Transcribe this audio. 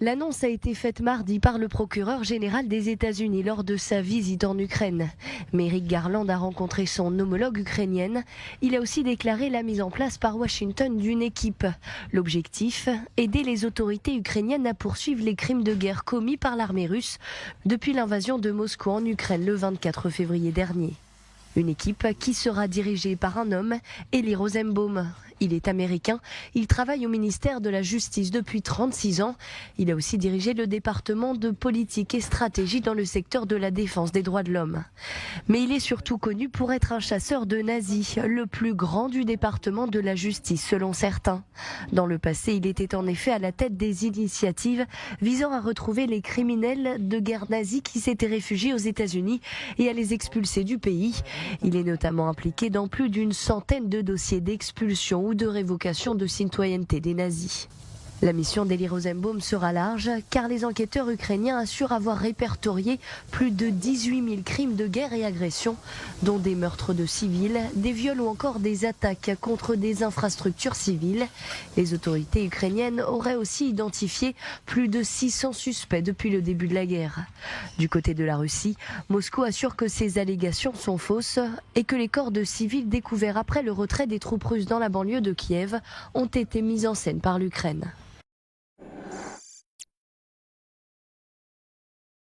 L'annonce a été faite mardi par le procureur général des États-Unis lors de sa visite en Ukraine. Merrick Garland a rencontré son homologue ukrainienne. Il a aussi déclaré la mise en place par Washington d'une équipe. L'objectif, aider les autorités ukrainiennes à poursuivre les crimes de guerre commis par l'armée russe depuis l'invasion de Moscou en Ukraine le 24 février dernier. Une équipe qui sera dirigée par un homme, Eli Rosenbaum. Il est américain, il travaille au ministère de la Justice depuis 36 ans. Il a aussi dirigé le département de politique et stratégie dans le secteur de la défense des droits de l'homme. Mais il est surtout connu pour être un chasseur de nazis, le plus grand du département de la justice selon certains. Dans le passé, il était en effet à la tête des initiatives visant à retrouver les criminels de guerre nazis qui s'étaient réfugiés aux États-Unis et à les expulser du pays. Il est notamment impliqué dans plus d'une centaine de dossiers d'expulsion ou de révocation de citoyenneté des nazis. La mission d'Eli Rosenbaum sera large car les enquêteurs ukrainiens assurent avoir répertorié plus de 18 000 crimes de guerre et agressions, dont des meurtres de civils, des viols ou encore des attaques contre des infrastructures civiles. Les autorités ukrainiennes auraient aussi identifié plus de 600 suspects depuis le début de la guerre. Du côté de la Russie, Moscou assure que ces allégations sont fausses et que les corps de civils découverts après le retrait des troupes russes dans la banlieue de Kiev ont été mis en scène par l'Ukraine.